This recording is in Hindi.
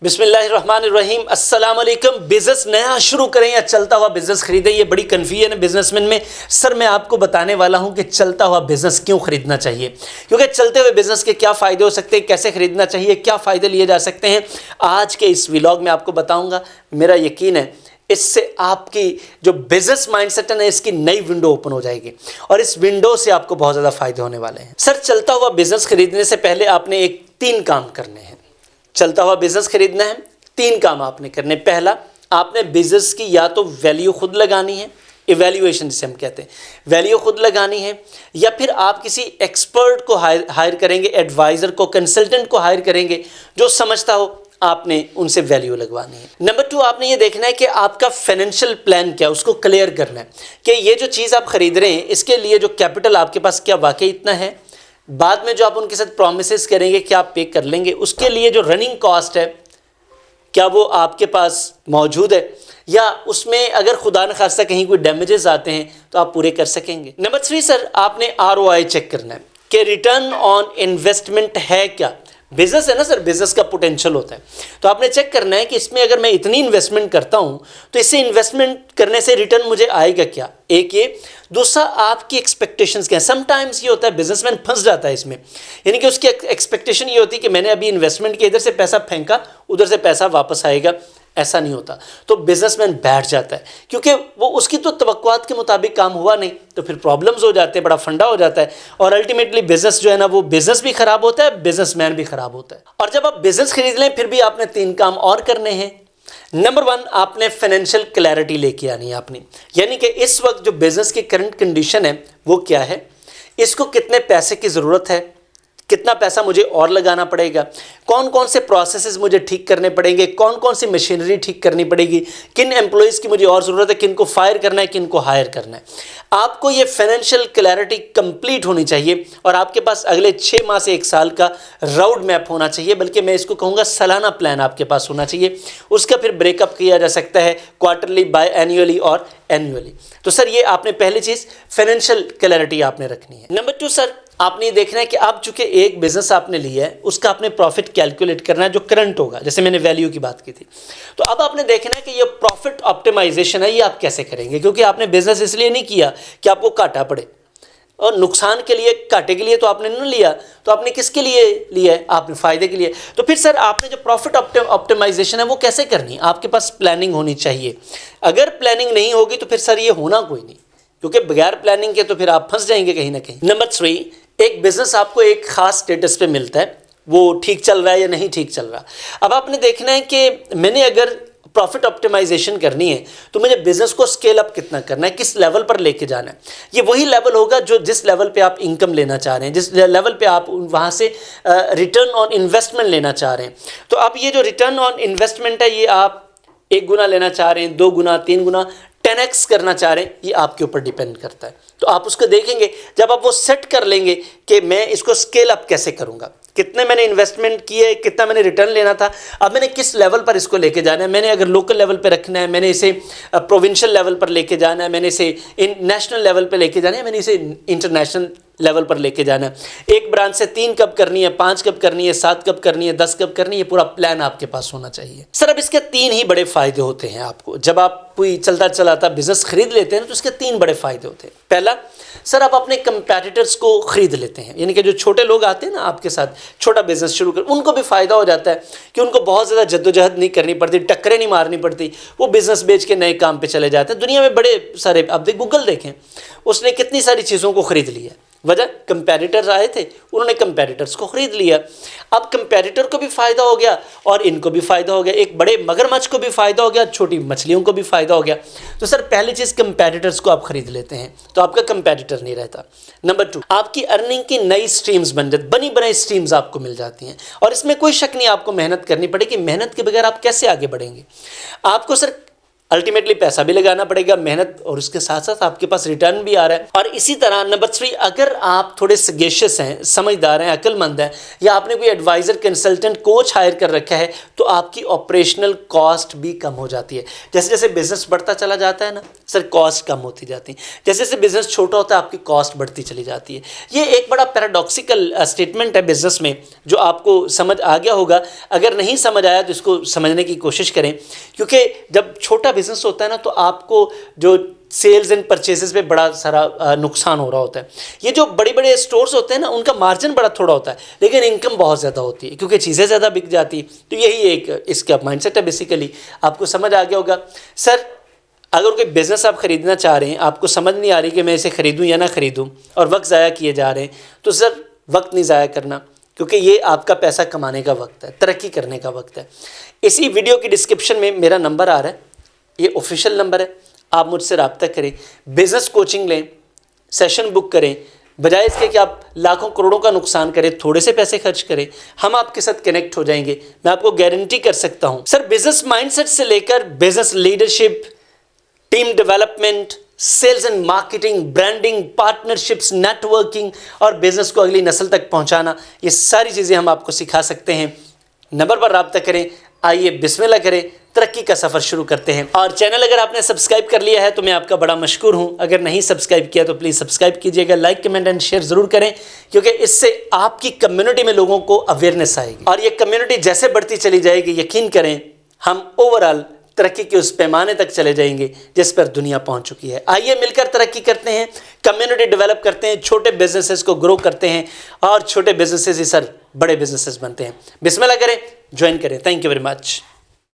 बिस्मिल्लाहिर्रहमानिर्रहीम, अस्सलाम वालेकुम। बिजनेस नया शुरू करें या चलता हुआ बिजनेस खरीदें, ये बड़ी कन्फ्यूजन है बिजनेसमैन में। सर मैं आपको बताने वाला हूं कि चलता हुआ बिजनेस क्यों खरीदना चाहिए, क्योंकि चलते हुए बिजनेस के क्या फ़ायदे हो सकते हैं, कैसे खरीदना चाहिए, क्या फ़ायदे लिए जा सकते हैं, आज के इस व्लॉग में आपको बताऊँगा। मेरा यकीन है इससे आपकी जो बिजनेस माइंडसेट है ना, इसकी नई विंडो ओपन हो जाएगी और इस विंडो से आपको बहुत ज़्यादा फ़ायदे होने वाले हैं। सर चलता हुआ बिजनेस खरीदने से पहले आपने तीन काम करने हैं। चलता हुआ बिजनेस खरीदना है, तीन काम आपने करने। पहला, आपने बिजनेस की या तो वैल्यू खुद लगानी है, इवैल्यूएशन जिसे हम कहते हैं, वैल्यू खुद लगानी है, या फिर आप किसी एक्सपर्ट को हायर करेंगे, एडवाइज़र को, कंसल्टेंट को हायर करेंगे जो समझता हो, आपने उनसे वैल्यू लगवानी है। नंबर 2, आपने ये देखना है कि आपका फाइनेंशियल प्लान क्या है, उसको क्लियर करना है कि ये जो चीज़ आप खरीद रहे हैं इसके लिए जो कैपिटल आपके पास क्या वाकई इतना है, बाद में जो आप उनके साथ प्रॉमिसेस करेंगे क्या आप पे कर लेंगे, उसके लिए जो रनिंग कॉस्ट है क्या वो आपके पास मौजूद है, या उसमें अगर खुदा न खास्ता कहीं कोई डैमेजेस आते हैं तो आप पूरे कर सकेंगे। नंबर 3, सर आपने ROI चेक करना है कि रिटर्न ऑन इन्वेस्टमेंट है क्या। बिजनेस है ना सर, बिजनेस का पोटेंशियल होता है, तो आपने चेक करना है कि इसमें अगर मैं इतनी इन्वेस्टमेंट करता हूं तो इससे इन्वेस्टमेंट करने से रिटर्न मुझे आएगा क्या, एक ये। दूसरा, आपकी एक्सपेक्टेशंस क्या है। समटाइम्स ये होता है बिजनेसमैन फंस जाता है इसमें, यानी कि उसकी एक्सपेक्टेशन ये होती है कि मैंने अभी इन्वेस्टमेंट किया, इधर से पैसा फेंका, उधर से पैसा वापस आएगा, ऐसा नहीं होता। तो बिजनेसमैन बैठ जाता है क्योंकि वो उसकी तो तवक्कुआत के मुताबिक काम हुआ नहीं, तो फिर प्रॉब्लम्स हो जाते हैं, बड़ा फंडा हो जाता है और अल्टीमेटली बिजनेस जो है ना, वो बिजनेस भी खराब होता है, बिजनेसमैन भी खराब होता है। और जब आप बिजनेस खरीद लें फिर भी आपने तीन काम और करने हैं। नंबर 1, आपने फाइनेंशियल क्लैरिटी लेके आनी है आपने, यानी कि इस वक्त जो बिजनेस की करंट कंडीशन है वो क्या है, इसको कितने पैसे की ज़रूरत है, कितना पैसा मुझे और लगाना पड़ेगा, कौन कौन से प्रोसेसेस मुझे ठीक करने पड़ेंगे, कौन कौन सी मशीनरी ठीक करनी पड़ेगी, किन एम्प्लॉयज़ की मुझे और ज़रूरत है, किन को फायर करना है, किन को हायर करना है। आपको ये फाइनेंशियल क्लैरिटी कंप्लीट होनी चाहिए और आपके पास अगले 6 माह से 1 साल का रोड मैप होना चाहिए, बल्कि मैं इसको कहूँगा सालाना प्लान आपके पास होना चाहिए। उसका फिर ब्रेकअप किया जा सकता है क्वार्टरली, बाय एनुअली और एनुअली। तो सर ये आपने पहली चीज़ फाइनेंशियल क्लैरिटी आपने रखनी है। नंबर 2, सर आपने ये देखना है कि आप चूंकि एक बिजनेस आपने लिया है उसका आपने प्रॉफिट कैलकुलेट करना है जो करंट होगा, जैसे मैंने वैल्यू की बात की थी। तो अब आपने देखना है कि ये प्रॉफिट ऑप्टिमाइजेशन है, ये आप कैसे करेंगे, क्योंकि आपने बिजनेस इसलिए नहीं किया कि आपको घाटा पड़े और नुकसान के लिए, घाटे के लिए तो आपने नहीं लिया, तो आपने किसके लिए लिया है, आपने फ़ायदे के लिए। तो फिर सर आपने जो प्रॉफिट ऑप्टिमाइजेशन है वो कैसे करनी है, आपके पास प्लानिंग होनी चाहिए। अगर प्लानिंग नहीं होगी तो फिर सर ये होना कोई नहीं, क्योंकि बगैर प्लानिंग के तो फिर आप फंस जाएंगे कहीं ना कहीं। नंबर 3, एक बिजनेस आपको एक खास स्टेटस पे मिलता है, वो ठीक चल रहा है या नहीं ठीक चल रहा। अब आपने देखना है कि मैंने अगर प्रॉफिट ऑप्टिमाइजेशन करनी है तो मुझे बिजनेस को स्केल अप कितना करना है, किस लेवल पर लेके जाना है। ये वही लेवल होगा जो जिस लेवल पे आप इनकम लेना चाह रहे हैं, जिस लेवल पे आप वहाँ से रिटर्न ऑन इन्वेस्टमेंट लेना चाह रहे हैं। तो अब ये जो रिटर्न ऑन इन्वेस्टमेंट है ये आप 1 गुना लेना चाह रहे हैं, 2 गुना, 3 गुना, 10x करना चाह रहे हैं, ये आपके ऊपर डिपेंड करता है। तो आप उसको देखेंगे, जब आप वो सेट कर लेंगे कि मैं इसको स्केल अप कैसे करूंगा, कितने मैंने इन्वेस्टमेंट किए, कितना मैंने रिटर्न लेना था, अब मैंने किस लेवल पर इसको लेके जाना है। मैंने अगर लोकल लेवल पर रखना है, मैंने इसे प्रोविंशियल लेवल पर लेके जाना है, मैंने इसे नेशनल लेवल पर लेके जाना है, मैंने इसे इंटरनेशनल लेवल पर लेके जाना है। एक ब्रांच से 3 कब करनी है, 5 कब करनी है, 7 कब करनी है, 10 कब करनी है, पूरा प्लान आपके पास होना चाहिए। सर अब इसके 3 ही बड़े फायदे होते हैं आपको, जब आप कोई चलता चलाता बिजनेस खरीद लेते हैं तो इसके 3 बड़े फायदे होते हैं। पहला, सर आप अपने कंपैटिटर्स को खरीद लेते हैं, यानी कि जो छोटे लोग आते हैं ना आपके साथ छोटा बिजनेस शुरू कर, उनको भी फ़ायदा हो जाता है कि उनको बहुत ज़्यादा जद्दोजहद नहीं करनी पड़ती, टक्करें नहीं मारनी पड़ती, वो बिजनेस बेच के नए काम पे चले जाते हैं। दुनिया में बड़े सारे, आप गूगल देखें, उसने कितनी सारी चीज़ों को ख़रीद लिया, वजह कंपैटिटर्स आए थे, उन्होंने कंपैटिटर्स को ख़रीद लिया। अब कंपैटिटर को भी फ़ायदा हो गया और इनको भी फ़ायदा हो गया, एक बड़े मगरमच्छ को भी फ़ायदा हो गया, छोटी मछलियों को भी फ़ायदा हो गया। तो सर पहली चीज़ कंपैटिटर्स को आप ख़रीद लेते हैं तो आपका कंपैटिटर नहीं रहता। नंबर 2, आपकी अर्निंग की नई स्ट्रीम्स बन जाती, बनी बनाई स्ट्रीम्स आपको मिल जाती हैं और इसमें कोई शक नहीं आपको मेहनत करनी पड़ेगी। मेहनत के बगैर आप कैसे आगे बढ़ेंगे। आपको सर अल्टीमेटली पैसा भी लगाना पड़ेगा, मेहनत, और उसके साथ साथ आपके पास रिटर्न भी आ रहा है। और इसी तरह नंबर 3, अगर आप थोड़े सगेशियस हैं, समझदार हैं, अक्लमंद हैं, या आपने कोई एडवाइज़र, कंसल्टेंट, कोच हायर कर रखा है, तो आपकी ऑपरेशनल कॉस्ट भी कम हो जाती है। जैसे जैसे बिजनेस बढ़ता चला जाता है ना सर, कॉस्ट कम होती जाती है। जैसे जैसे बिजनेस छोटा होता है, आपकी कॉस्ट बढ़ती चली जाती है। ये एक बड़ा पैराडॉक्सिकल स्टेटमेंट है बिजनेस में, जो आपको समझ आ गया होगा। अगर नहीं समझ आया तो इसको समझने की कोशिश करें, क्योंकि जब छोटा बिजनेस होता है ना, तो आपको जो सेल्स एंड परचेजेस पे बड़ा सारा नुकसान हो रहा होता है। ये जो बड़े बड़े स्टोर्स होते हैं ना, उनका मार्जिन बड़ा थोड़ा होता है, लेकिन इनकम बहुत ज़्यादा होती है, क्योंकि चीज़ें ज़्यादा बिक जाती है। तो यही एक इसका माइंडसेट है बेसिकली। आपको समझ आ गया होगा। सर, अगर कोई बिज़नेस आप ख़रीदना चाह रहे हैं, आपको समझ नहीं आ रही कि मैं इसे ख़रीदूँ या ना ख़रीदूँ, और वक्त ज़ाया किए जा रहे हैं, तो सर वक्त नहीं ज़ाया करना, क्योंकि ये आपका पैसा कमाने का वक्त है, तरक्की करने का वक्त है। इसी वीडियो की डिस्क्रिप्शन में मेरा नंबर आ रहा है, ये ऑफिशियल नंबर है, आप मुझसे रब्ता करें, बिज़नेस कोचिंग लें, सेशन बुक करें। बजाय इसके कि आप लाखों करोड़ों का नुकसान करें, थोड़े से पैसे खर्च करें, हम आपके साथ कनेक्ट हो जाएंगे। मैं आपको गारंटी कर सकता हूं सर, बिजनेस माइंडसेट से लेकर business leadership, team development, sales and marketing, branding, partnerships, networking और बिजनेस को अगली नस्ल तक पहुंचाना, ये सारी चीज़ें हम आपको सिखा सकते हैं। नंबर पर रब्ता करें, आइए बिस्मिल्लाह करें, तरक्की का सफ़र शुरू करते हैं। और चैनल अगर आपने सब्सक्राइब कर लिया है तो मैं आपका बड़ा मशकूर हूं। अगर नहीं सब्सक्राइब किया तो प्लीज़ सब्सक्राइब कीजिएगा, लाइक, कमेंट एंड शेयर ज़रूर करें, क्योंकि इससे आपकी कम्युनिटी में लोगों को अवेयरनेस आएगी, और ये कम्युनिटी जैसे बढ़ती चली जाएगी, यकीन करें हम ओवरऑल तरक्की के उस पैमाने तक चले जाएंगे जिस पर दुनिया पहुंच चुकी है। आइए मिलकर तरक्की करते हैं, कम्युनिटी डेवलप करते हैं, छोटे बिजनेसेस को ग्रो करते हैं, और छोटे बिजनेसेस ही सर बड़े बिजनेसेस बनते हैं। बिस्मिल्लाह करें, ज्वाइन करें। Thank you very much.